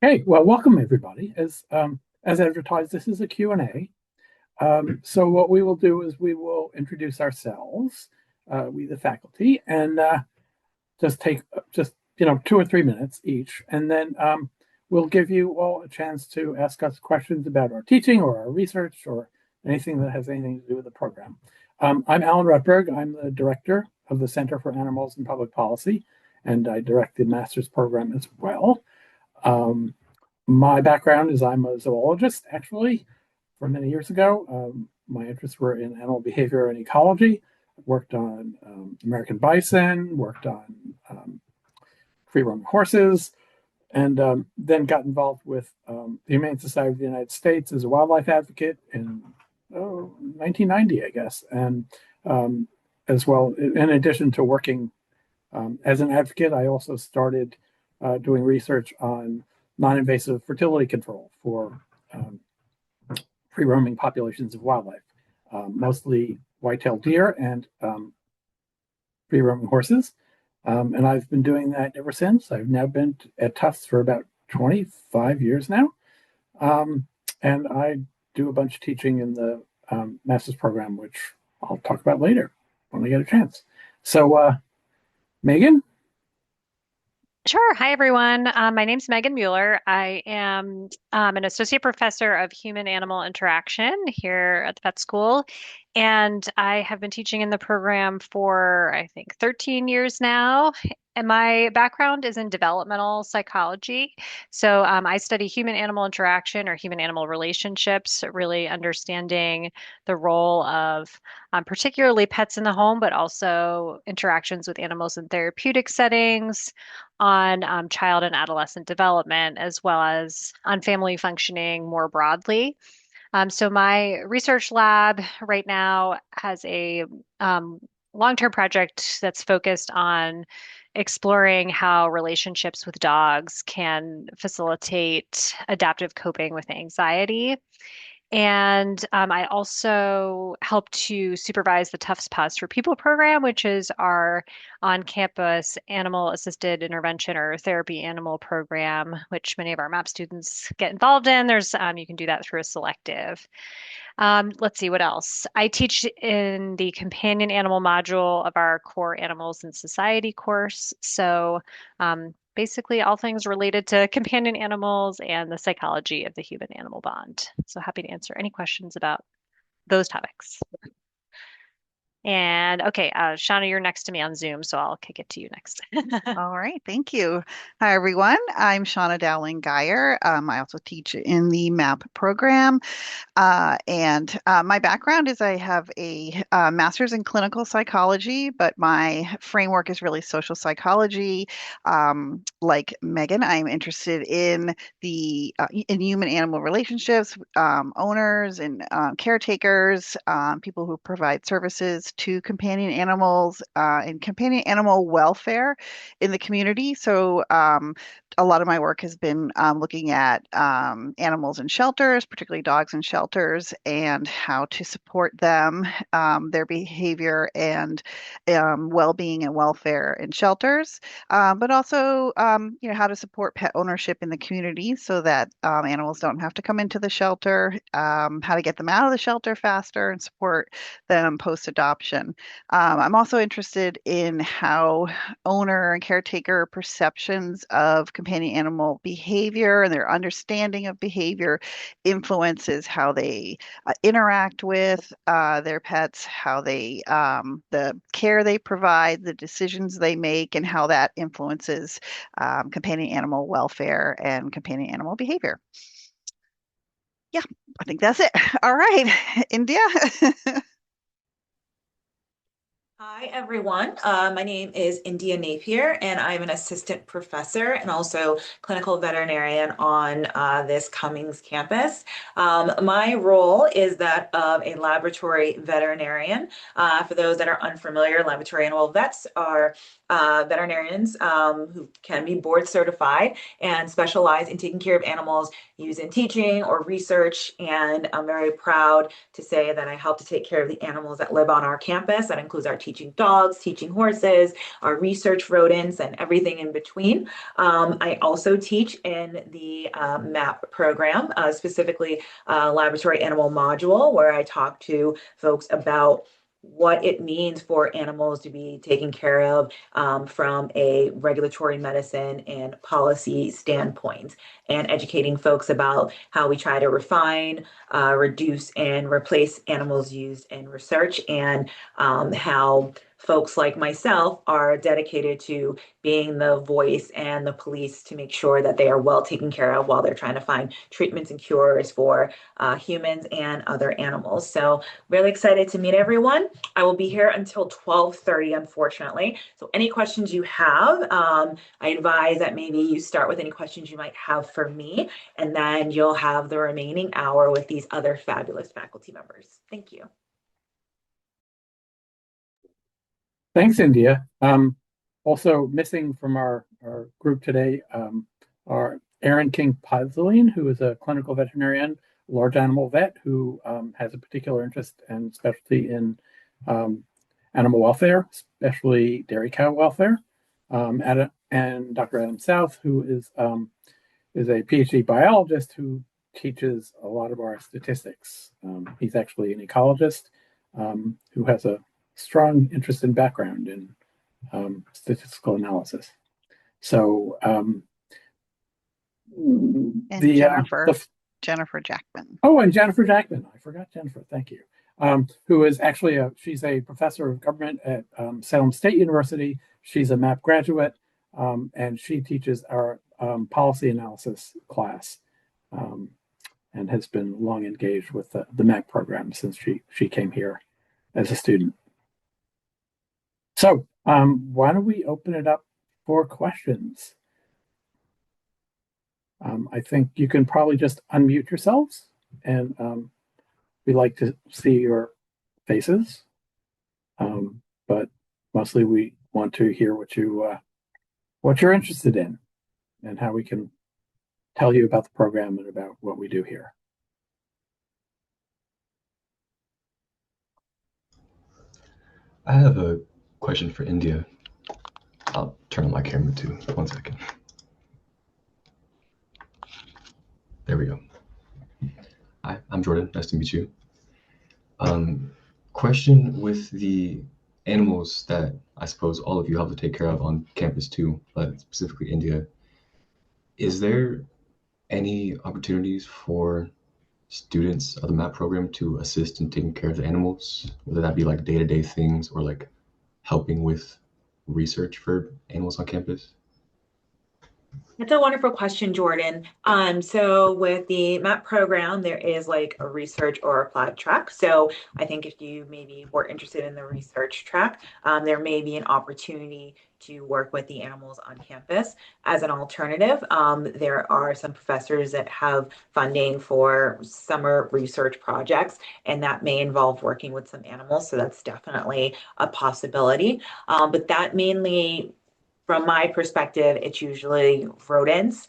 Hey, well, welcome everybody. As advertised, this is a Q&A. So what we will do is we will introduce ourselves, we the faculty, and just take just 2 or 3 minutes each, and then we'll give you all a chance to ask us questions about our teaching or our research or anything that has anything to do with the program. I'm Alan Rutberg. I'm the director of the Center for Animals and Public Policy, and I direct the master's program as well. Um, my background is I'm a zoologist, actually, from many years ago. My interests were in animal behavior and ecology. I worked on American bison, worked on free roaming horses, and then got involved with the Humane Society of the United States as a wildlife advocate in 1990, I guess. And as well, in addition to working as an advocate, I also started doing research on non-invasive fertility control for free roaming populations of wildlife, mostly white-tailed deer and free roaming horses. And I've been doing that ever since. I've now been at Tufts for about 25 years now. And I do a bunch of teaching in the master's program, which I'll talk about later when I get a chance. So, Megan? Sure. Hi, everyone. My name's Megan Mueller. I am an associate professor of human animal interaction here at the vet school. And I have been teaching in the program for, I think, 13 years now. And my background is in developmental psychology. So I study human animal interaction or human animal relationships, really understanding the role of particularly pets in the home, but also interactions with animals in therapeutic settings on child and adolescent development, as well as on family functioning more broadly. So my research lab right now has a long-term project that's focused on exploring how relationships with dogs can facilitate adaptive coping with anxiety. And I also help to supervise the Tufts Paws for People program, which is our on-campus animal-assisted intervention or therapy animal program, which many of our MAPP students get involved in. There's you can do that through a selective. Let's see what else. I teach in the companion animal module of our core animals in society course. So basically all things related to companion animals and the psychology of the human animal bond. So happy to answer any questions about those topics. And okay, Shauna, you're next to me on Zoom, so I'll kick it to you next. All right, thank you. Hi, everyone. I'm Shauna Dowling Geyer. I also teach in the MAPP program. And my background is I have a master's in clinical psychology, but my framework is really social psychology. Like Megan, I'm interested in the in human-animal relationships, owners and caretakers, people who provide services to companion animals, and companion animal welfare in the community. So a lot of my work has been looking at animals in shelters, particularly dogs in shelters, and how to support them, their behavior and well-being and welfare in shelters, but also how to support pet ownership in the community so that animals don't have to come into the shelter, how to get them out of the shelter faster and support them post-adoption. I'm also interested in how owner and caretaker perceptions of companion animal behavior and their understanding of behavior influences how they interact with their pets, how they the care they provide, the decisions they make, and how that influences companion animal welfare and companion animal behavior. Yeah, I think that's it. All right, India. Hi, everyone. My name is India Napier, and I'm an assistant professor and also clinical veterinarian on this Cummings campus. My role is that of a laboratory veterinarian. For those that are unfamiliar, laboratory animal vets are veterinarians who can be board certified and specialize in taking care of animals used in teaching or research. And I'm very proud to say that I help to take care of the animals that live on our campus. That includes our teaching dogs, teaching horses, our research rodents, and everything in between. I also teach in the MAPP program, specifically laboratory animal module, where I talk to folks about what it means for animals to be taken care of from a regulatory medicine and policy standpoint, and educating folks about how we try to refine, reduce, and replace animals used in research, and how folks like myself are dedicated to being the voice and the police to make sure that they are well taken care of while they're trying to find treatments and cures for humans and other animals. So really excited to meet everyone. I will be here until 12:30, unfortunately. So any questions you have, I advise that maybe you start with any questions you might have for me, and then you'll have the remaining hour with these other fabulous faculty members. Thank you. Thanks, India. Also missing from our group today are Erin King-Pazzoline, who is a clinical veterinarian, large animal vet, who has a particular interest and specialty in animal welfare, especially dairy cow welfare. And Dr. Adam South, who is a Ph.D. biologist who teaches a lot of our statistics. He's actually an ecologist who has a strong interest and background in statistical analysis. So And Jennifer Jackman. Oh, and Jennifer Jackman. I forgot Jennifer. Thank you. Who is actually she's a professor of government at Salem State University. She's a MAPP graduate, and she teaches our policy analysis class, and has been long engaged with the MAPP program since she came here as a student. So why don't we open it up for questions? I think you can probably just unmute yourselves, and we like to see your faces, but mostly we want to hear what you're interested in and how we can tell you about the program and about what we do here. I have a question for India. I'll turn on my camera too. 1 second. There we go. Hi, I'm Jordan. Nice to meet you. Question with the animals that I suppose all of you have to take care of on campus too, but specifically India. Is there any opportunities for students of the MAPP program to assist in taking care of the animals, whether that be like day-to-day things or like helping with research for animals on campus? That's a wonderful question, Jordan. So with the MAPP program, there is like a research or applied track. So I think if you maybe were interested in the research track, there may be an opportunity to work with the animals on campus. As an alternative, there are some professors that have funding for summer research projects, and that may involve working with some animals. So that's definitely a possibility. But that mainly, from my perspective, it's usually rodents.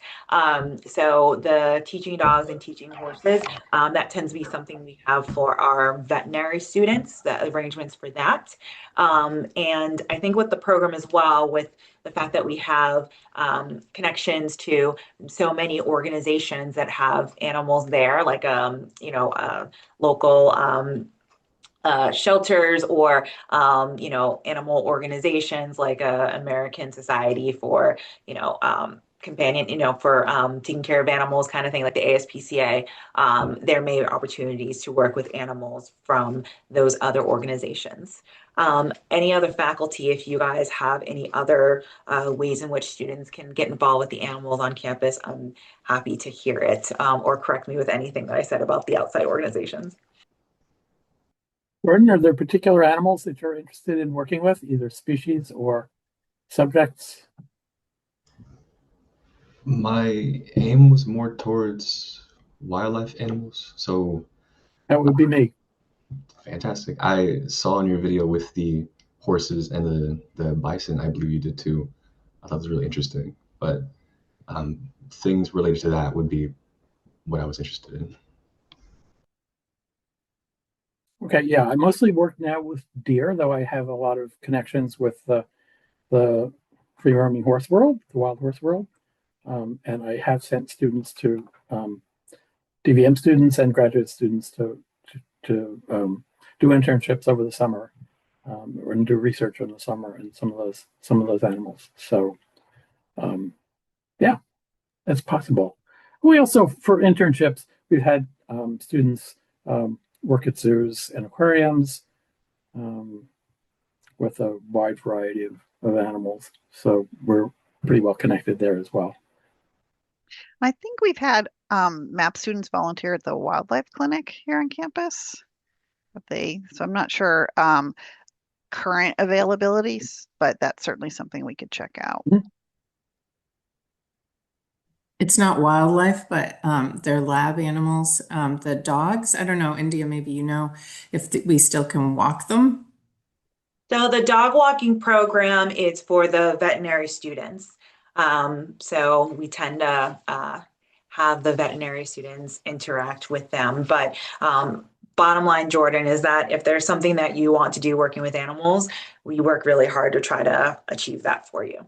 So the teaching dogs and teaching horses, that tends to be something we have for our veterinary students, the arrangements for that. And I think with the program as well, with the fact that we have connections to so many organizations that have animals there, like, local shelters or animal organizations like American Society for companion for taking care of animals kind of thing, like the ASPCA. There may be opportunities to work with animals from those other organizations. Any other faculty, if you guys have any other ways in which students can get involved with the animals on campus, I'm happy to hear it, or correct me with anything that I said about the outside organizations. Jordan, are there particular animals that you're interested in working with, either species or subjects? My aim was more towards wildlife animals, so That would be me. fantastic. I saw in your video with the horses and the bison, I believe you did too. I thought it was really interesting, but things related to that would be what I was interested in. Okay, yeah, I mostly work now with deer, though I have a lot of connections with the free roaming horse world, the wild horse world. And I have sent students to DVM students and graduate students to do internships over the summer, and do research in the summer and some of those animals. So yeah, that's possible. We also, for internships, we've had students work at zoos and aquariums um, with a wide variety of animals. So we're pretty well connected there as well. I think we've had MAPP students volunteer at the wildlife clinic here on campus. So I'm not sure current availabilities, but that's certainly something we could check out. It's not wildlife, but they're lab animals. The dogs, I don't know, India, maybe you know if we still can walk them. So the dog walking program is for the veterinary students. So we tend to have the veterinary students interact with them. But bottom line, Jordan, is that if there's something that you want to do working with animals, we work really hard to try to achieve that for you.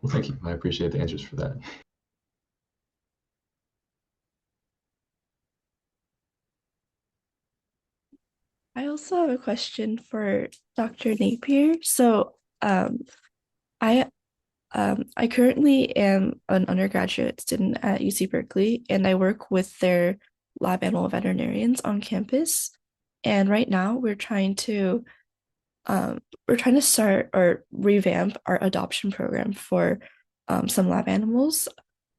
Well, thank you. I appreciate the answers for that. I also have a question for Dr. Napier. So, I I currently am an undergraduate student at UC Berkeley, and I work with their lab animal veterinarians on campus. And right now, we're trying to start or revamp our adoption program for some lab animals.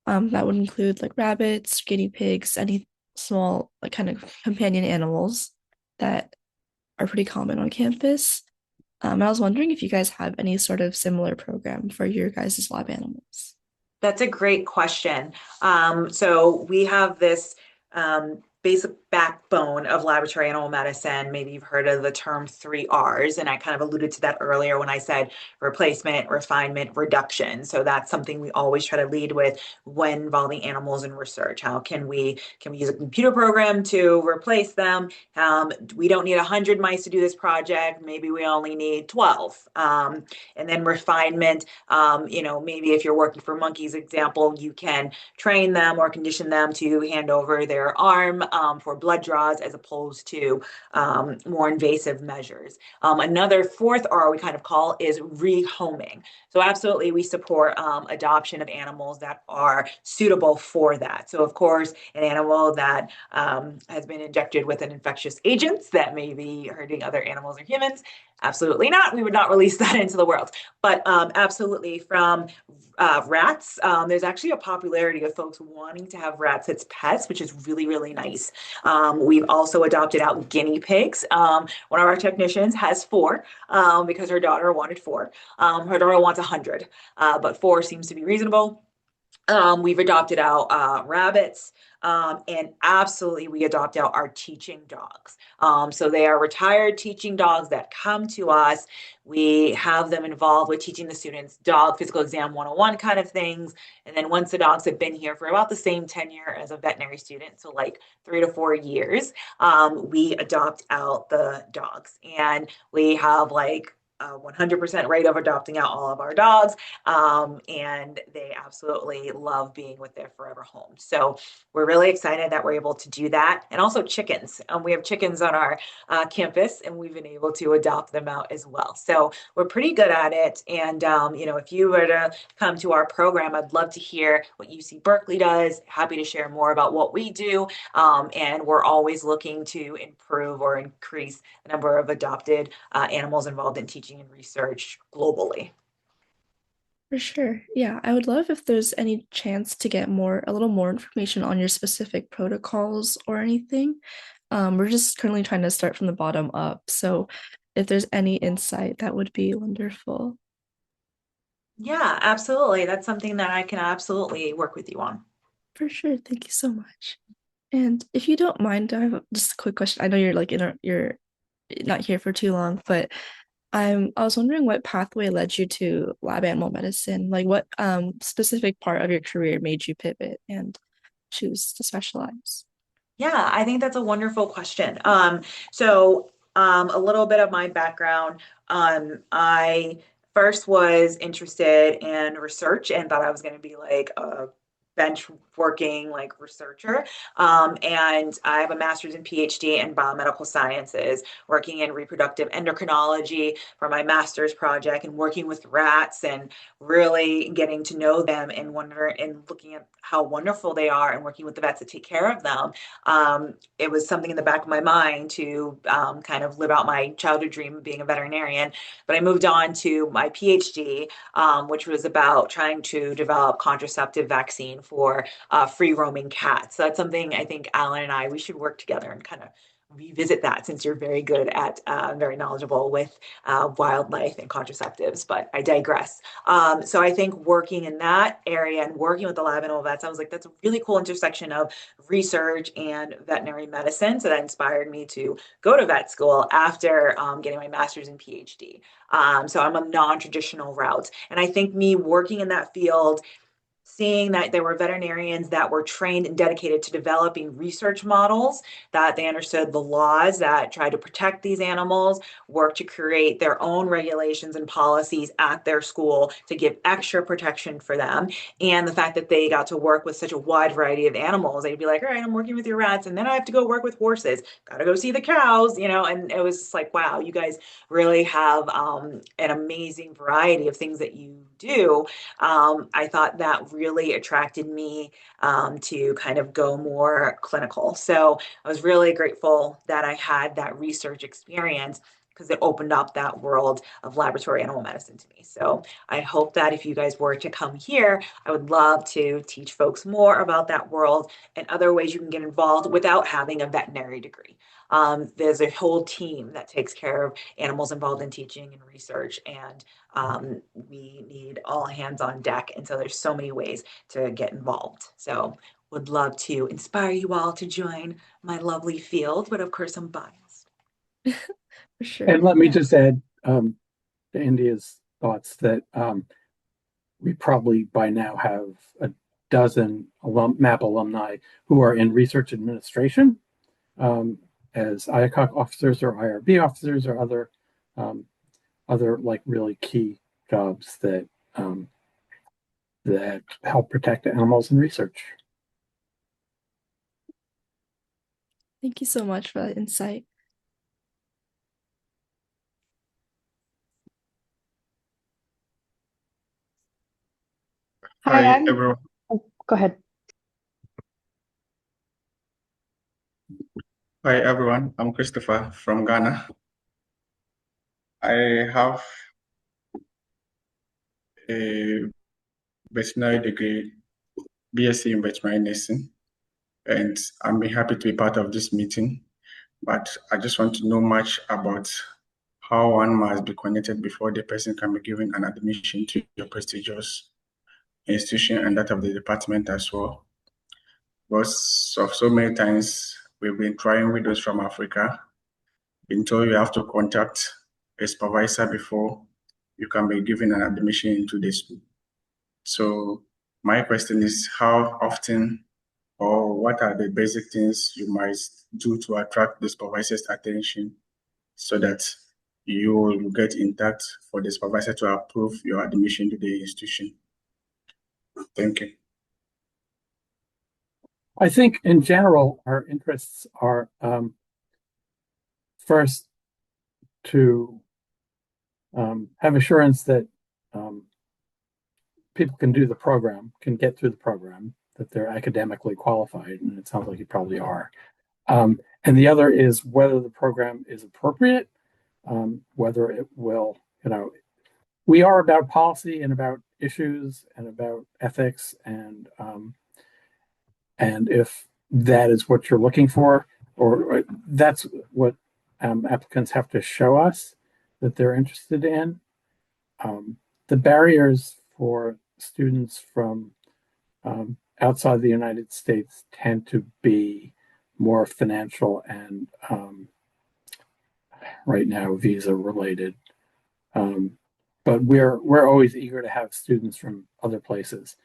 That would include like rabbits, guinea pigs, any small like kind of companion animals that are pretty common on campus. I was wondering if you guys have any sort of similar program for your guys' lab animals. That's a great question. So we have this basic backbone of laboratory animal medicine. Maybe you've heard of the term 3 Rs, and I kind of alluded to that earlier when I said replacement, refinement, reduction. So that's something we always try to lead with when involving animals in research. How can we use a computer program to replace them? We don't need 100 mice to do this project. Maybe we only need 12. And then refinement, maybe if you're working for monkeys, example, you can train them or condition them to hand over their arm for blood draws as opposed to more invasive measures. Another 4th R we kind of call is rehoming. So absolutely, we support adoption of animals that are suitable for that. So of course, an animal that has been injected with an infectious agent that may be hurting other animals or humans, absolutely not. We would not release that into the world. But absolutely, from rats, there's actually a popularity of folks wanting to have rats as pets, which is really, really nice. We've also adopted out guinea pigs. One of our technicians has 4 because her daughter wanted 4. Her daughter wants 100, but 4 seems to be reasonable. We've adopted out rabbits, and absolutely we adopt out our teaching dogs. So they are retired teaching dogs that come to us. We have them involved with teaching the students dog physical exam 101 kind of things. And then once the dogs have been here for about the same tenure as a veterinary student, so like 3 to 4 years, we adopt out the dogs. And we have like 100% rate of adopting out all of our dogs, and they absolutely love being with their forever home. So we're really excited that we're able to do that. And also chickens. We have chickens on our campus, and we've been able to adopt them out as well. So we're pretty good at it. And if you were to come to our program, I'd love to hear what UC Berkeley does. Happy to share more about what we do. And we're always looking to improve or increase the number of adopted animals involved in teaching and research globally. For sure. Yeah, I would love if there's any chance to get a little more information on your specific protocols or anything. We're just currently trying to start from the bottom up. So if there's any insight, that would be wonderful. Yeah, absolutely. That's something that I can absolutely work with you on. For sure. Thank you so much. And if you don't mind, I have just a quick question. I know you're not here for too long, but I was wondering what pathway led you to lab animal medicine? Like what specific part of your career made you pivot and choose to specialize? Yeah, I think that's a wonderful question. A little bit of my background. I first was interested in research and thought I was going to be like a bench working like researcher. And I have a master's and PhD in biomedical sciences, working in reproductive endocrinology for my master's project and working with rats and really getting to know them and wonder and looking at how wonderful they are and working with the vets that take care of them. It was something in the back of my mind to kind of live out my childhood dream of being a veterinarian. But I moved on to my PhD, which was about trying to develop contraceptive vaccine for free roaming cats. So that's something I think Alan and we should work together and kind of revisit that since you're very good at, very knowledgeable with wildlife and contraceptives, but I digress. So I think working in that area and working with the lab animal vets, I was like, that's a really cool intersection of research and veterinary medicine. So that inspired me to go to vet school after getting my master's and PhD. So I'm a non-traditional route. And I think me working in that field, seeing that there were veterinarians that were trained and dedicated to developing research models, that they understood the laws that try to protect these animals, work to create their own regulations and policies at their school to give extra protection for them. And the fact that they got to work with such a wide variety of animals, they'd be like, all right, I'm working with your rats, and then I have to go work with horses, gotta go see the cows, and it was just like, wow, you guys really have an amazing variety of things that you do. I thought that really attracted me to kind of go more clinical. So I was really grateful that I had that research experience because it opened up that world of laboratory animal medicine to me. So I hope that if you guys were to come here, I would love to teach folks more about that world and other ways you can get involved without having a veterinary degree. There's a whole team that takes care of animals involved in teaching and research, and we need all hands on deck. And so there's so many ways to get involved. So would love to inspire you all to join my lovely field, but of course I'm biased. For sure. And let me Yeah. just add to India's thoughts that we probably by now have a dozen MAPP alumni who are in research administration as IACOC officers or IRB officers or other like really key jobs that help protect animals in research. Thank you so much for that insight. Hi, Hi, I'm. everyone. Oh, go ahead. Hi, everyone. I'm Christopher from Ghana. I have a veterinary degree, BSc in veterinary nursing, and I'm happy to be part of this meeting. But I just want to know much about how one must be connected before the person can be given an admission to your prestigious institution and that of the department as well. Because of so many times we've been trying widows from Africa, been told you have to contact a supervisor before you can be given an admission into the school. So my question is how often or what are the basic things you might do to attract the supervisor's attention so that you will get in touch for the supervisor to approve your admission to the institution? Thank you. I think in general, our interests are first to have assurance that people can do the program, can get through the program, that they're academically qualified, and it sounds like you probably are. And the other is whether the program is appropriate, whether it will, we are about policy and about issues and about ethics, and if that is what you're looking for, or that's what applicants have to show us that they're interested in. The barriers for students from outside the United States tend to be more financial and right now visa related. But we're always eager to have students from other places.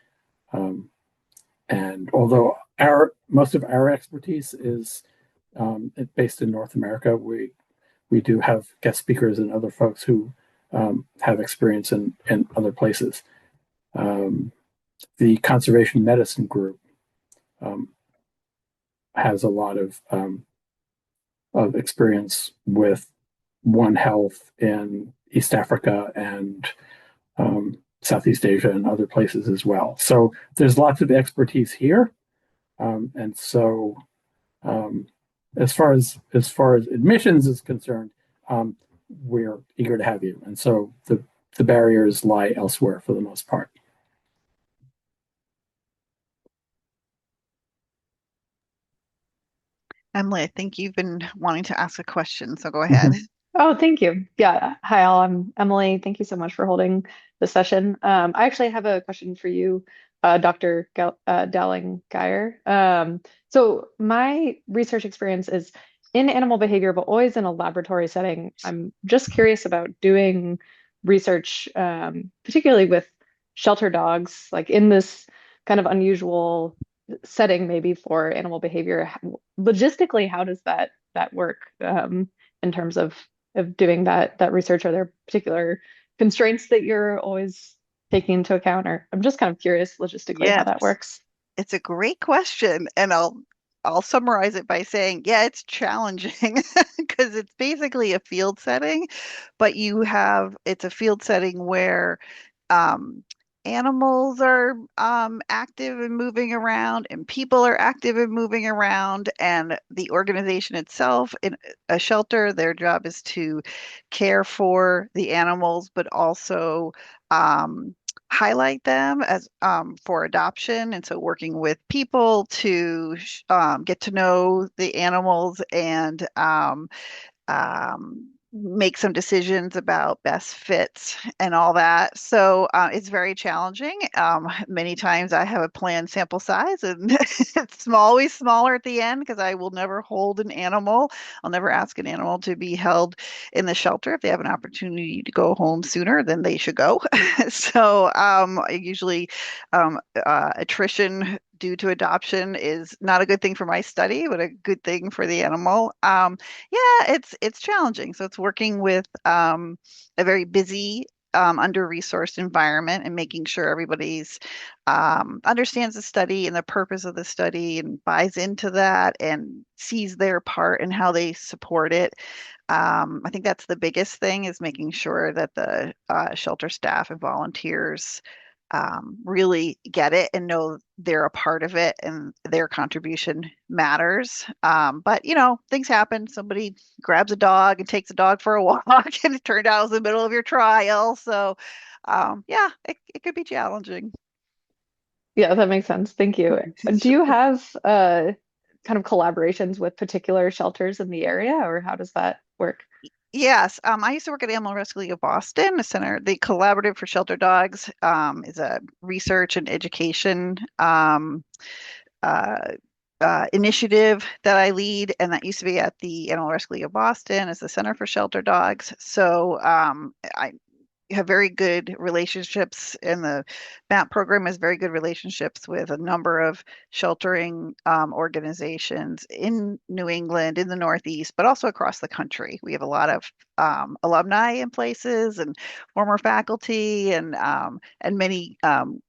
And although most of our expertise is based in North America. We do have guest speakers and other folks who have experience in other places. The conservation medicine group has a lot of experience with One Health in East Africa and Southeast Asia and other places as well. So there's lots of expertise here, and so as far as admissions is concerned, we're eager to have you. And so the barriers lie elsewhere for the most part. Emily, I think you've been wanting to ask a question, so go ahead. Oh, thank you. Yeah. Hi, all. I'm Emily. Thank you so much for holding the session. I actually have a question for you, Dr. Dowling Geyer. So my research experience is in animal behavior, but always in a laboratory setting. I'm just curious about doing research, particularly with shelter dogs, like in this kind of unusual setting, maybe for animal behavior. Logistically, how does that work in terms of doing that research? Are there particular constraints that you're always taking into account? Or I'm just kind of curious logistically how that Yes, works. it's a great question, and I'll summarize it by saying, yeah, it's challenging because it's basically a field setting, but it's a field setting where um, animals are active and moving around, and people are active and moving around, and the organization itself in a shelter, their job is to care for the animals, but also highlight them as for adoption. And so working with people to get to know the animals and make some decisions about best fits and all that. So it's very challenging. Many times I have a planned sample size and it's always smaller at the end because I will never hold an animal. I'll never ask an animal to be held in the shelter. If they have an opportunity to go home sooner, then they should go. So usually attrition due to adoption is not a good thing for my study, but a good thing for the animal. Yeah, it's challenging. So it's working with a very busy, under-resourced environment and making sure everybody's understands the study and the purpose of the study and buys into that and sees their part and how they support it. I think that's the biggest thing is making sure that the shelter staff and volunteers really get it and know they're a part of it and their contribution matters. But things happen. Somebody grabs a dog and takes a dog for a walk, and it turned out it was in the middle of your trial. So, yeah, it could be challenging. Yeah, that makes sense. Thank you. Do you have kind of collaborations with particular shelters in the area, or how does that work? Yes, I used to work at Animal Rescue League of Boston, the center. The Collaborative for Shelter Dogs is a research and education uh, initiative that I lead, and that used to be at the Animal Rescue League of Boston as the Center for Shelter Dogs. So I have very good relationships, and the MAPP program has very good relationships with a number of sheltering organizations in New England, in the Northeast, but also across the country. We have a lot of alumni in places and former faculty and many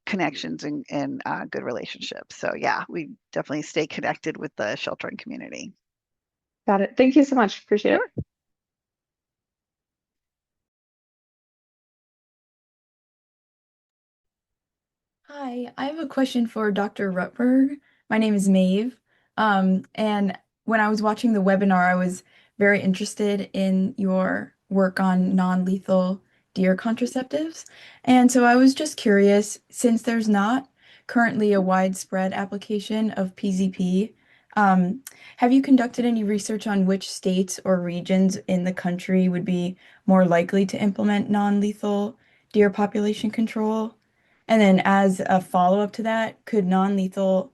connections and good relationships. So yeah, we definitely stay connected with the sheltering community. Got it. Thank you so much. Appreciate it. Sure. Hi, I have a question for Dr. Rutberg. My name is Maeve. And when I was watching the webinar, I was very interested in your work on non-lethal deer contraceptives. And so I was just curious, since there's not currently a widespread application of PZP, have you conducted any research on which states or regions in the country would be more likely to implement non-lethal deer population control? And then as a follow-up to that, could non-lethal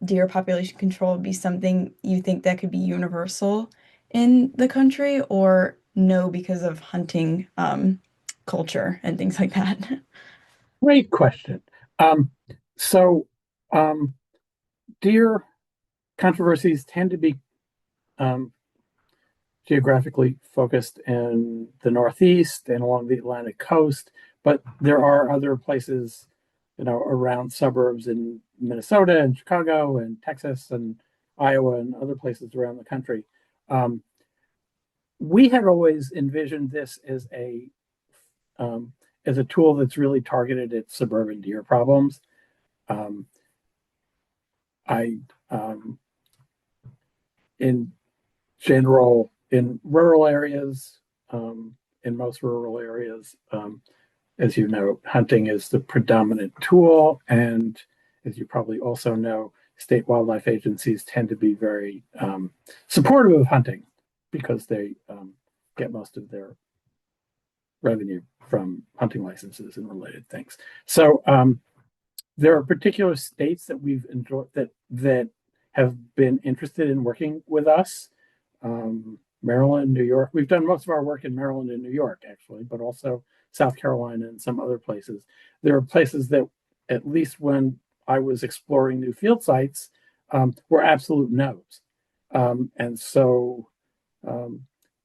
deer population control be something you think that could be universal in the country, or no because of hunting culture and things like that? Great question. So um, deer controversies tend to be geographically focused in the Northeast and along the Atlantic coast, but there are other places, around suburbs in Minnesota and Chicago and Texas and Iowa and other places around the country. We had always envisioned this as a tool that's really targeted at suburban deer problems. In general, in rural areas, in most rural areas, as you know, hunting is the predominant tool. And as you probably also know, state wildlife agencies tend to be very supportive of hunting because they get most of their revenue from hunting licenses and related things. So there are particular states that we've enjoyed that have been interested in working with us. Maryland, New York. We've done most of our work in Maryland and New York, actually, but also South Carolina and some other places. There are places that, at least when I was exploring new field sites, were absolute no's. And so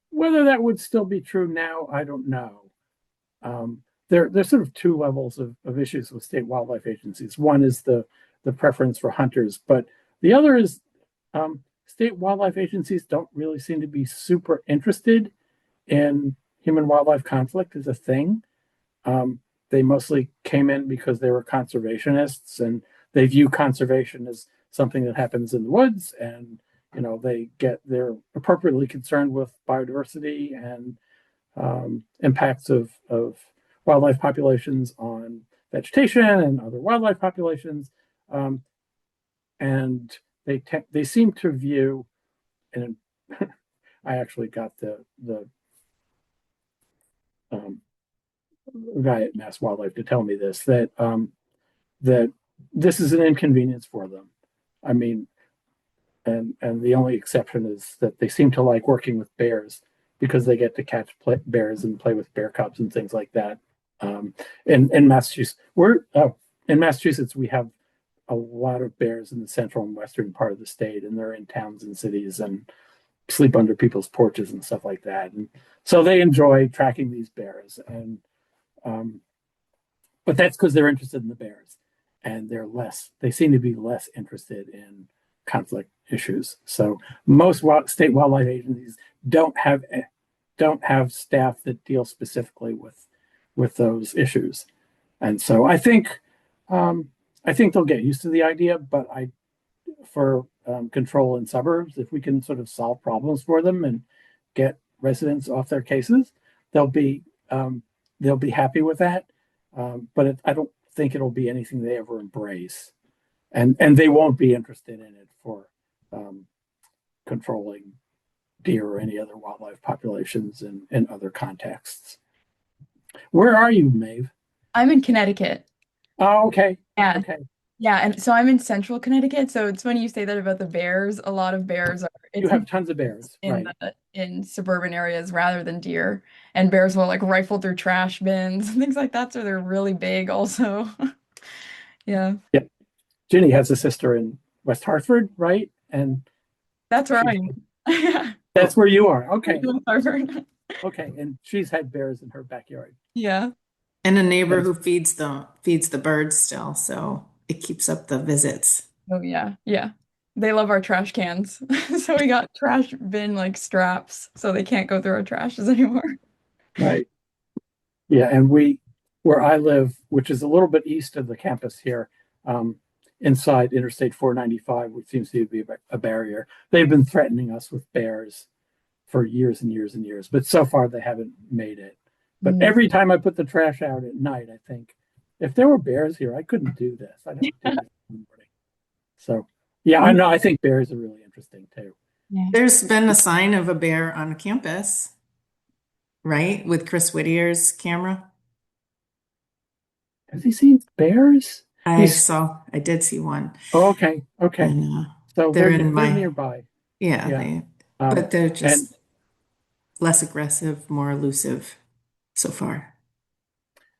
whether that would still be true now, I don't know. There's sort of two levels of issues with state wildlife agencies. One is the preference for hunters, but the other is state wildlife agencies don't really seem to be super interested in human wildlife conflict as a thing. They mostly came in because they were conservationists, and they view conservation as something that happens in the woods, and they're appropriately concerned with biodiversity and impacts of wildlife populations on vegetation and other wildlife populations, and they seem to view, and I actually got the guy at Mass Wildlife to tell me this, that this is an inconvenience for them. I mean, and the only exception is that they seem to like working with bears because they get to catch bears and play with bear cubs and things like that. In Massachusetts, we have a lot of bears in the central and western part of the state, and they're in towns and cities and sleep under people's porches and stuff like that. And so they enjoy tracking these bears, and but that's because they're interested in the bears, and they seem to be less interested in conflict issues. So most state wildlife agencies don't have staff that deal specifically with those issues, and so I think they'll get used to the idea. But for control in suburbs, if we can sort of solve problems for them and get residents off their cases, they'll be happy with that. But I don't think it'll be anything they ever embrace, and they won't be interested in it for controlling deer or any other wildlife populations in other contexts. Where are you, Maeve? I'm in Connecticut. Oh, okay. Yeah. Okay. Yeah, and so I'm in central Connecticut. So it's funny you say that about the bears. A lot of bears You have tons of bears, right? In suburban areas rather than deer. And bears will like rifle through trash bins and things like that. So they're really big also. Yeah. Yeah. Ginny has a sister in West Hartford, right? And that's right. Yeah. That's where you are. Okay. Hartford. Okay. And she's had bears in her backyard. Yeah. And a neighbor who feeds the birds still, so it keeps up the visits. Oh yeah. Yeah. They love our trash cans. So we got trash bin like straps so they can't go through our trashes anymore. Right. Yeah, and where I live, which is a little bit east of the campus here, inside Interstate 495, which seems to be a barrier, they've been threatening us with bears for years and years and years, but so far they haven't made it. But every time I put the trash out at night, I think, if there were bears here, I couldn't do this. I'd have to do this in the morning. So, yeah, I know. I think bears are really interesting too. Yeah. There's been a sign of a bear on campus, right? With Chris Whittier's camera. Has he seen bears? I did see one. Oh, okay. Okay. And, so they're nearby. Yeah. But they're just less aggressive, more elusive so far.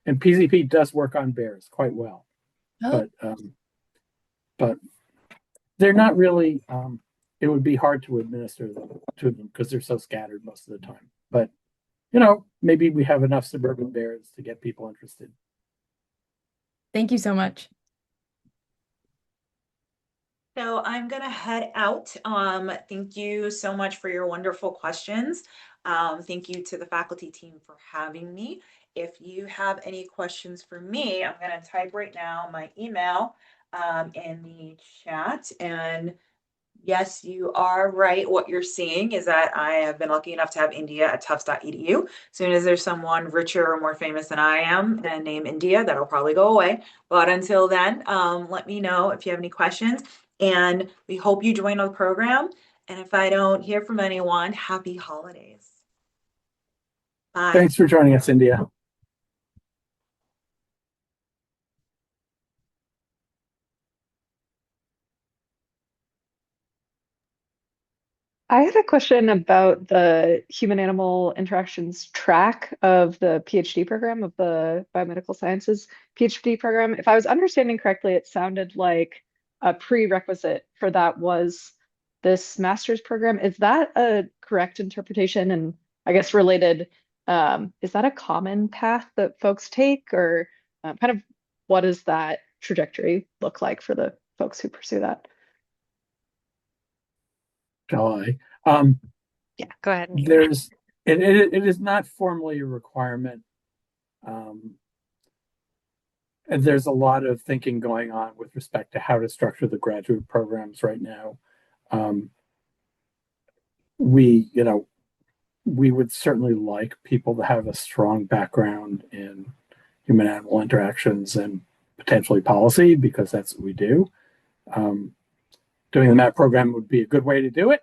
And PZP does work on bears quite well. Oh. But they're not really. It would be hard to administer them to them because they're so scattered most of the time. But maybe we have enough suburban bears to get people interested. Thank you so much. So I'm gonna head out. Thank you so much for your wonderful questions. Thank you to the faculty team for having me. If you have any questions for me, I'm gonna type right now my email in the chat. And yes, you are right. What you're seeing is that I have been lucky enough to have India at tufts.edu. As soon as there's someone richer or more famous than I am and name India, that'll probably go away. But until then, let me know if you have any questions. And we hope you join our program. And if I don't hear from anyone, happy holidays. Bye. Thanks for joining us, India. I had a question about the human animal interactions track of the PhD program, of the biomedical sciences PhD program. If I was understanding correctly, it sounded like a prerequisite for that was this master's program. Is that a correct interpretation? And I guess related, is that a common path that folks take, or kind of what does that trajectory look like for the folks who pursue that? Shall I? Yeah, go ahead. It is not formally a requirement. And there's a lot of thinking going on with respect to how to structure the graduate programs right now. We would certainly like people to have a strong background in human animal interactions and potentially policy, because that's what we do. Doing the MAPP program would be a good way to do it.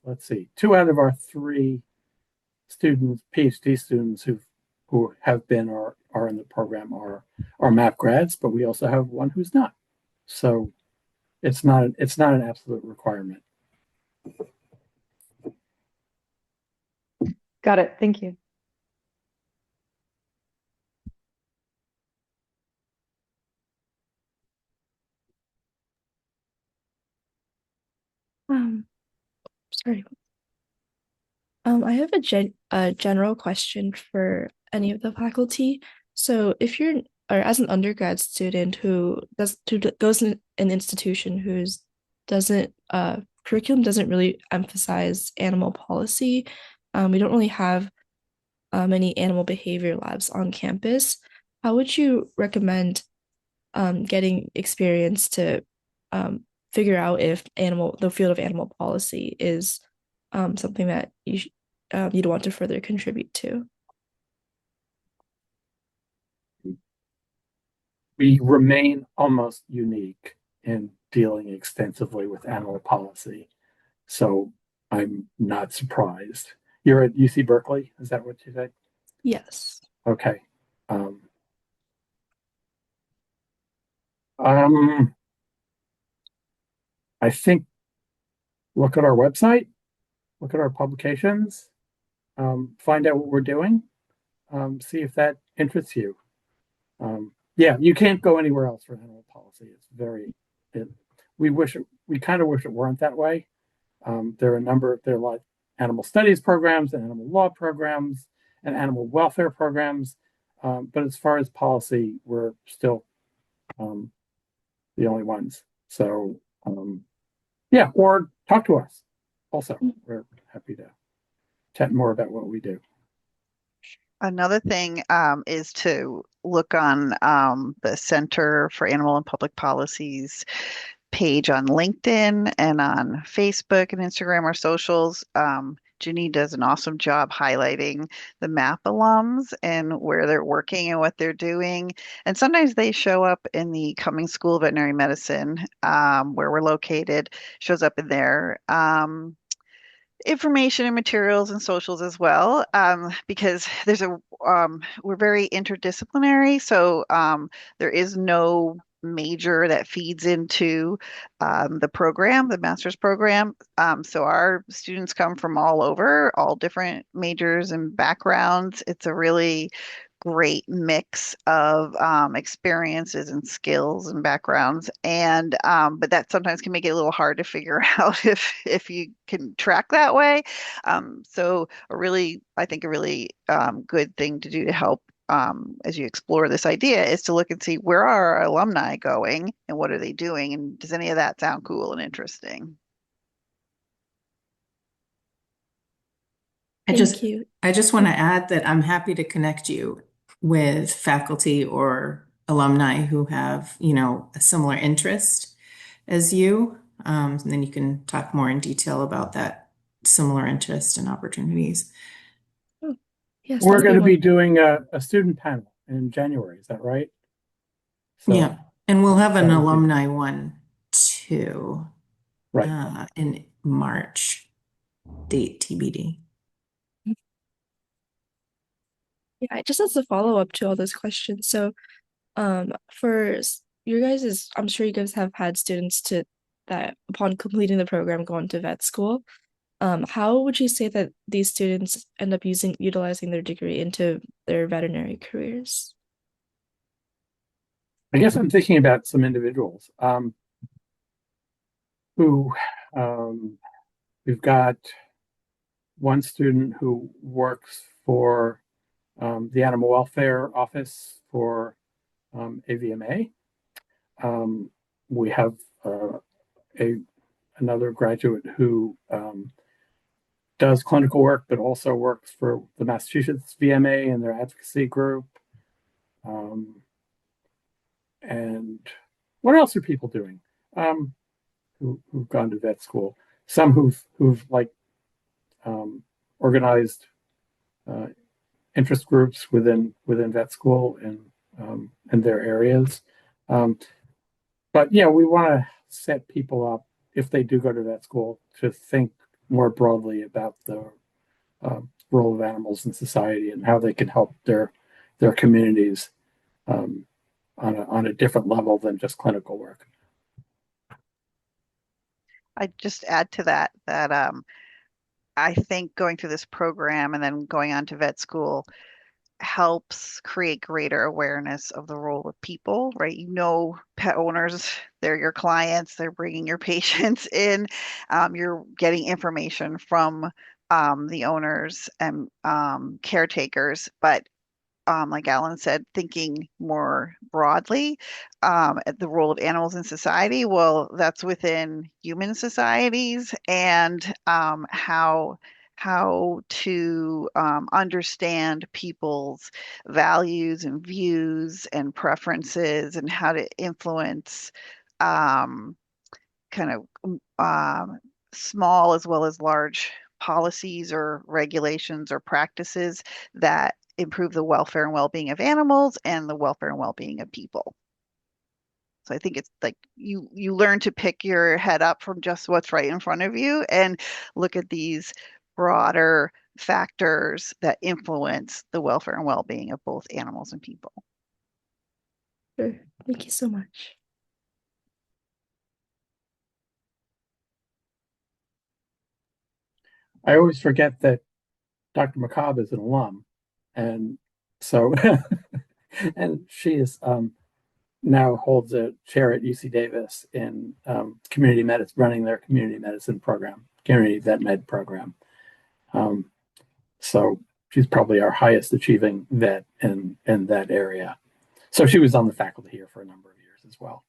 Let's see, 2 out of our 3 students, PhD students who have been or are in the program are MAPP grads, but we also have one who's not. So it's not an absolute requirement. Got it. Thank you. Sorry. I have a general question for any of the faculty. So if you're, or as an undergrad student who goes in an institution whose doesn't curriculum doesn't really emphasize animal policy, we don't really have many animal behavior labs on campus. How would you recommend getting experience to figure out if the field of animal policy is something that you'd want to further contribute to? We remain almost unique in dealing extensively with animal policy. So I'm not surprised. You're at UC Berkeley, is that what you said? Yes. Okay. I think look at our website, look at our publications, find out what we're doing, see if that interests you. Yeah, you can't go anywhere else for animal policy. We kind of wish it weren't that way. There are a lot of animal studies programs and animal law programs and animal welfare programs. But as far as policy, we're still the only ones. So yeah, or talk to us. Also, we're happy to chat more about what we do. Another thing is to look on the Center for Animal and Public Policies page on LinkedIn and on Facebook and Instagram or socials. Ginny does an awesome job highlighting the MAPP alums and where they're working and what they're doing. And sometimes they show up in the Cummings School of Veterinary Medicine, where we're located, shows up in there. Information and materials and socials as well, because we're very interdisciplinary, so there is no major that feeds into the program, the master's program. So our students come from all over, all different majors and backgrounds. It's a really great mix of experiences and skills and backgrounds, and but that sometimes can make it a little hard to figure out if you can track that way. So I think a really good thing to do to help as you explore this idea is to look and see where are our alumni going and what are they doing, and does any of that sound cool and interesting? Thank you. I just want to add that I'm happy to connect you with faculty or alumni who have, a similar interest as you. And then you can talk more in detail about that similar interest and opportunities. Oh, yes, We're that's a going to good be one. doing a student panel in January. Is that right? So Yeah. And we'll have an that would be alumni one too, right. in March, date TBD. Yeah, just as a follow-up to all those questions. So, for your guys' I'm sure you guys have had students that upon completing the program go on to vet school. How would you say that these students end up utilizing their degree into their veterinary careers? I guess I'm thinking about some individuals who we've got one student who works for the animal welfare office for AVMA. We have another graduate who does clinical work, but also works for the Massachusetts VMA and their advocacy group. And what else are people doing who've gone to vet school? Some who've like organized interest groups within vet school in their areas. But yeah, we want to set people up if they do go to vet school to think more broadly about the role of animals in society and how they can help their communities on a different level than just clinical work. I'd just add to that I think going through this program and then going on to vet school helps create greater awareness of the role of people, right? Pet owners, they're your clients, they're bringing your patients in, you're getting information from the owners and caretakers, but like Alan said, thinking more broadly at the role of animals in society. Well, that's within human societies and how to understand people's values and views and preferences and how to influence um, kind of small as well as large policies or regulations or practices that improve the welfare and well-being of animals and the welfare and well-being of people. So I think it's like you learn to pick your head up from just what's right in front of you and look at these broader factors that influence the welfare and well-being of both animals and people. Sure. Thank you so much. I always forget that Dr. McCobb is an alum, and so and she is now holds a chair at UC Davis in community medicine, running their community medicine program, community vet med program. So she's probably our highest achieving vet in that area. So she was on the faculty here for a number of years as well.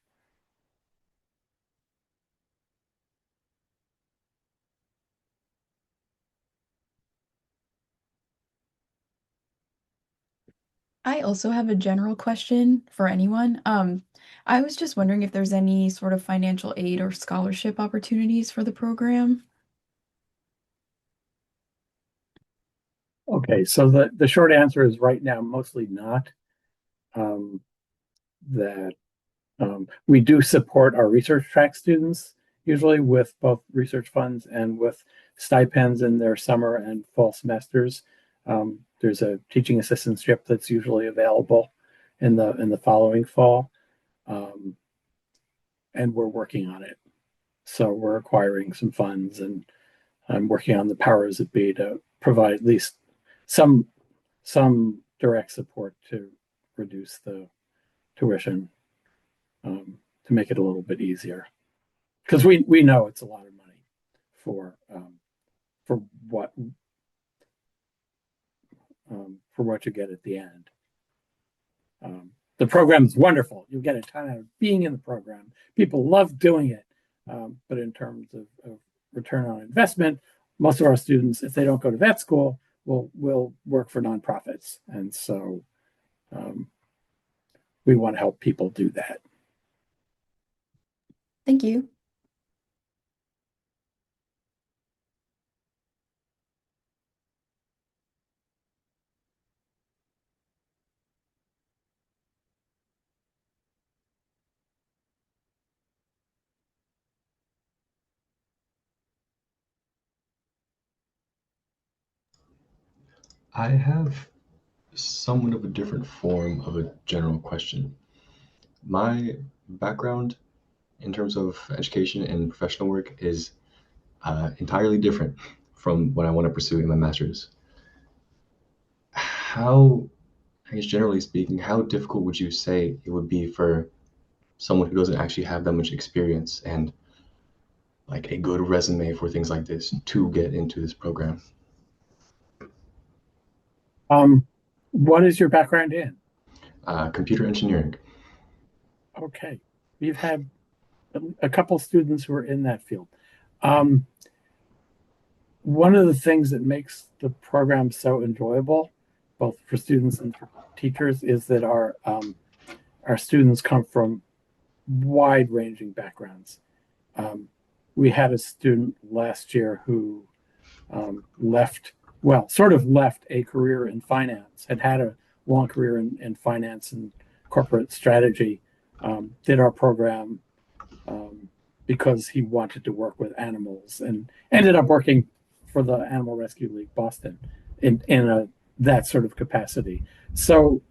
I also have a general question for anyone. I was just wondering if there's any sort of financial aid or scholarship opportunities for the program. Okay, so the short answer is right now, mostly not. That we do support our research track students, usually with both research funds and with stipends in their summer and fall semesters. There's a teaching assistantship that's usually available in the following fall, and we're working on it. So we're acquiring some funds, and I'm working on the powers that be to provide at least some direct support to reduce the tuition, to make it a little bit easier. Because we know it's a lot of money for what you get at the end. The program is wonderful. You get a ton out of being in the program. People love doing it. But in terms of return on investment, most of our students, if they don't go to vet school, will work for nonprofits. And so we want to help people do that. Thank you. I have somewhat of a different form of a general question. My background in terms of education and professional work is entirely different from what I want to pursue in my master's. How, I guess generally speaking, how difficult would you say it would be for someone who doesn't actually have that much experience and like a good resume for things like this to get into this program? What is your background in? Computer engineering. Okay. We've had a couple students who are in that field. One of the things that makes the program so enjoyable, both for students and for teachers, is that our students come from wide-ranging backgrounds. We had a student last year who left a career in finance, had a long career in finance and corporate strategy, did our program because he wanted to work with animals, and ended up working for the Animal Rescue League Boston in that sort of capacity. So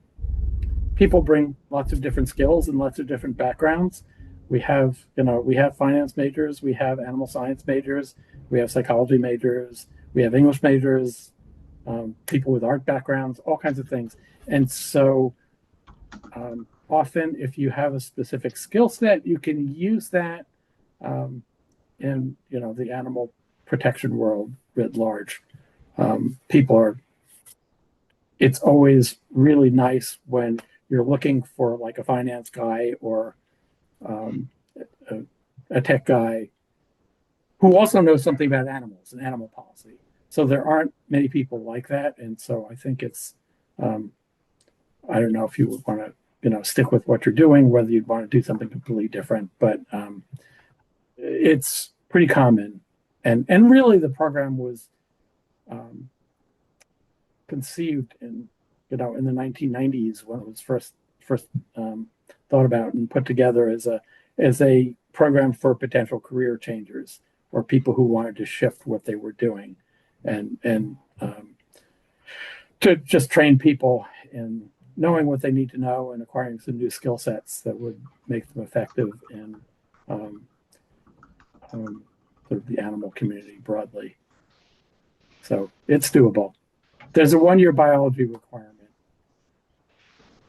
people bring lots of different skills and lots of different backgrounds. We have finance majors, we have animal science majors, we have psychology majors, we have English majors, people with art backgrounds, all kinds of things. And so often if you have a specific skill set, you can use that in the animal protection world writ large. It's always really nice when you're looking for like a finance guy or a tech guy who also knows something about animals and animal policy. So there aren't many people like that. And so I think it's, I don't know if you would want to, stick with what you're doing, whether you'd want to do something completely different, but it's pretty common. And really the program was conceived in the 1990s when it was first thought about and put together as a program for potential career changers or people who wanted to shift what they were doing, and to just train people in knowing what they need to know and acquiring some new skill sets that would make them effective in sort of the animal community broadly. So it's doable. There's a 1-year biology requirement,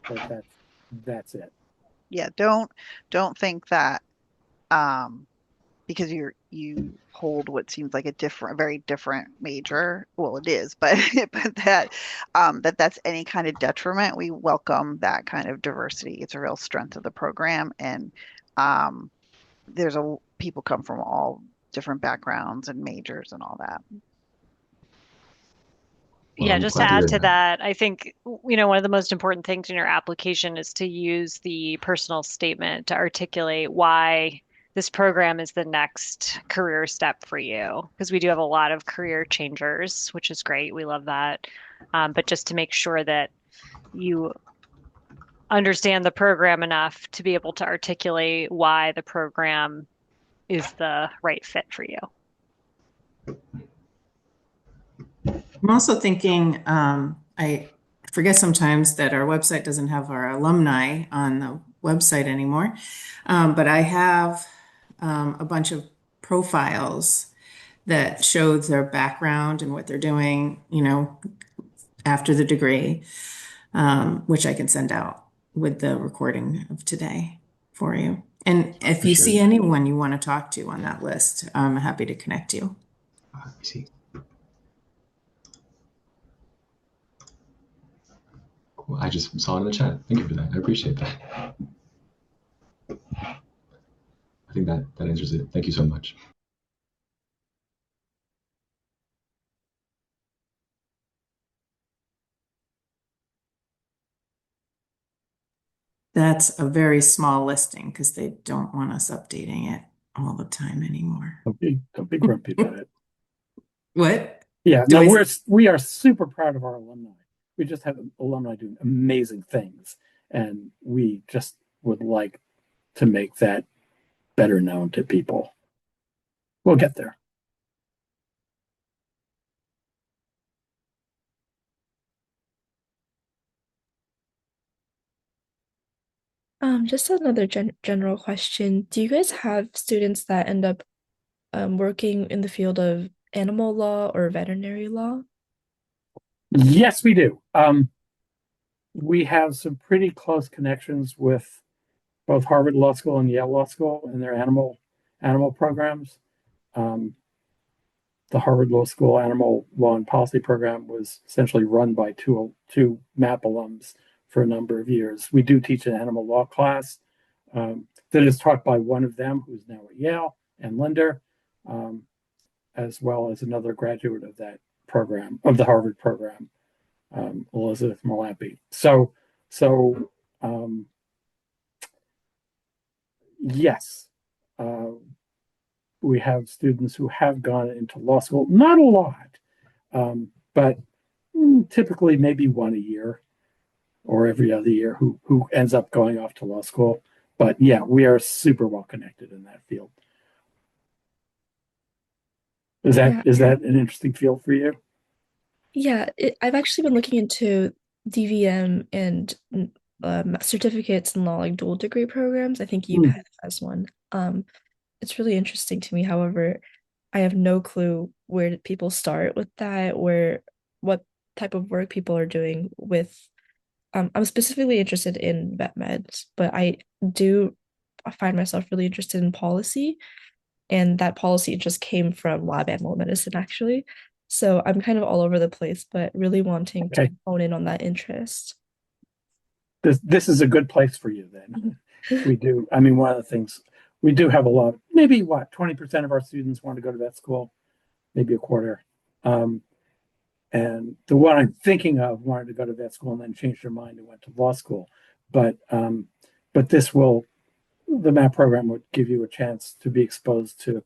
but that's it. Yeah, don't think that because you hold what seems like a very different major. Well, it is, but that's any kind of detriment. We welcome that kind of diversity. It's a real strength of the program, and people come from all different backgrounds and majors and all that. Well, Yeah, I'm just to glad to add hear to that. that, I think, one of the most important things in your application is to use the personal statement to articulate why this program is the next career step for you. Because we do have a lot of career changers, which is great. We love that. But just to make sure that you understand the program enough to be able to articulate why the program is the right fit for you. I'm also thinking, I forget sometimes that our website doesn't have our alumni on the website anymore, but I have a bunch of profiles that show their background and what they're doing, after the degree. which I can send out with the recording of today for you. And if you Appreciate see it. anyone you want to talk to on that list, I'm happy to connect you. Let me see. Cool. I just saw it in the chat. Thank you for that. I appreciate that. I think that answers it. Thank you so much. That's a very small listing because they don't want us updating it all the time anymore. Don't be grumpy about it. What? Yeah, Do no, I- we are super proud of our alumni. We just have alumni doing amazing things, and we just would like to make that better known to people. We'll get there. Just another general question. Do you guys have students that end up working in the field of animal law or veterinary law? Yes, we do. We have some pretty close connections with both Harvard Law School and Yale Law School in their animal programs. The Harvard Law School Animal Law and Policy program was essentially run by two MAPP alums for a number of years. We do teach an animal law class that is taught by one of them, who's now at Yale, and Linder, as well as another graduate of that program, of the Harvard program, Elizabeth Malampy. Yes, we have students who have gone into law school, not a lot, but typically maybe one a year or every other year who ends up going off to law school. But yeah, we are super well connected in that field. Is that an interesting field for you? Yeah, I've actually been looking into DVM and certificates in law, like dual degree programs. I think UPenn has one. It's really interesting to me. However, I have no clue where people start with that, what type of work people are doing with. I'm specifically interested in vet meds, but I do find myself really interested in policy, and that policy just came from lab animal medicine, actually. So I'm kind of all over the place, but really wanting to hone in on that interest. This is a good place for you then. We do. I mean, one of the things we do have a lot, maybe 20% of our students want to go to vet school, maybe a quarter. And the one I'm thinking of wanted to go to vet school and then changed their mind and went to law school. But the MAPP program would give you a chance to be exposed to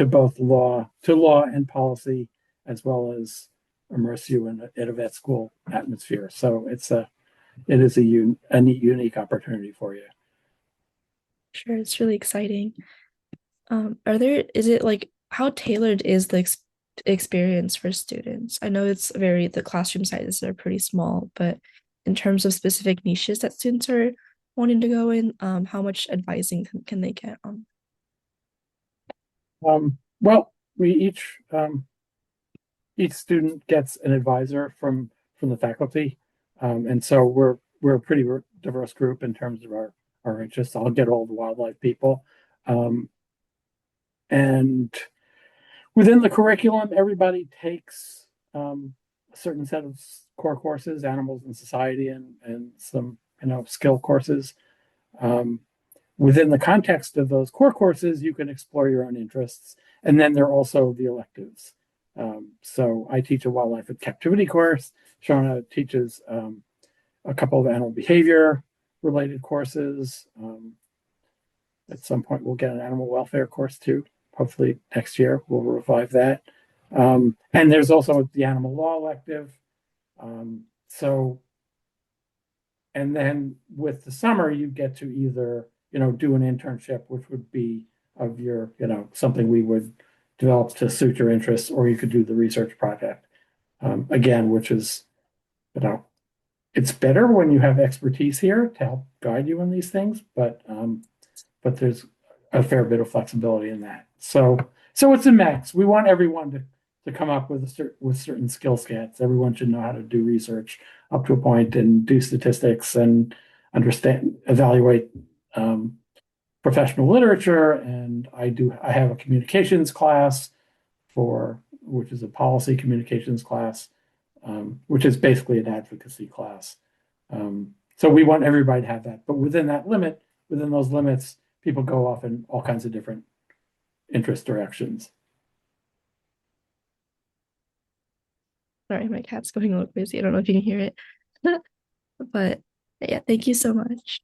both law and policy, as well as immerse you in a vet school atmosphere. So it is a unique opportunity for you. Sure, it's really exciting. Is it like, how tailored is the experience for students? I know the classroom sizes are pretty small, but in terms of specific niches that students are wanting to go in, how much advising can they get on? Well, each student gets an advisor from the faculty, and so we're a pretty diverse group in terms of our interests. I'll get all the wildlife people, and within the curriculum, everybody takes a certain set of core courses, animals and society, and some skill courses. Within the context of those core courses, you can explore your own interests, and then there are also the electives. So I teach a wildlife and captivity course. Shauna teaches a couple of animal behavior related courses. At some point, we'll get an animal welfare course too. Hopefully next year we'll revive that. And there's also the animal law elective. And then with the summer, you get to either do an internship, which would be of your something we would develop to suit your interests, or you could do the research project. Again, which is it's better when you have expertise here to help guide you in these things, but there's a fair bit of flexibility in that. So it's a mix. We want everyone to come up with certain skill sets. Everyone should know how to do research up to a point and do statistics and evaluate professional literature. And I have a communications class which is a policy communications class, which is basically an advocacy class. So we want everybody to have that, but within those limits, people go off in all kinds of different interest directions. Sorry, my cat's going a little crazy. I don't know if you can hear it. But yeah, thank you so much.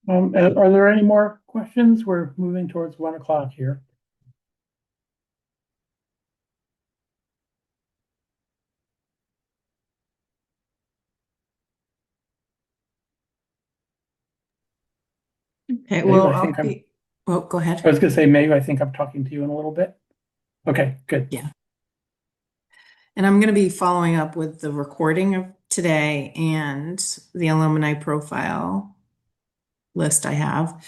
Are there any more questions? We're moving towards 1 o'clock here. Okay, Maeve, well, I think well, go ahead. I was going to say, Maeve, I think I'm talking to you in a little bit. Okay, good. Yeah. And I'm going to be following up with the recording of today and the alumni profile list I have.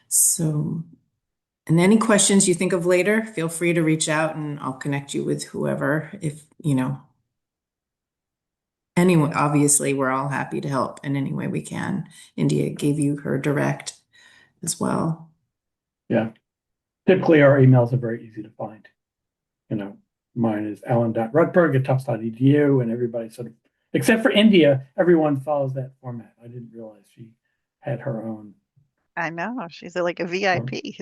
So, and any questions you think of later, feel free to reach out and I'll connect you with whoever. If, anyway, obviously we're all happy to help in any way we can. India gave you her direct as well. Yeah. Typically our emails are very easy to find. Mine is alan.rutberg@tufts.edu, and everybody sort of, except for India, everyone follows that format. I didn't realize she had her own. I know, she's like a VIP.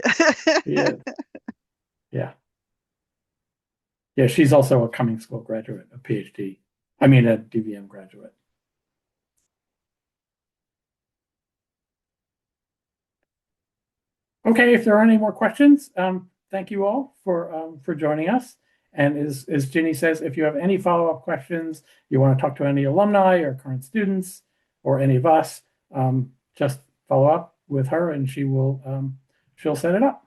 Yeah. Yeah, she's also a Cummings School graduate, a Ph.D. I mean, a DVM graduate. Okay, if there are any more questions, thank you all for joining us. And as Ginny says, if you have any follow-up questions, you want to talk to any alumni or current students or any of us, just follow up with her and she'll set it up.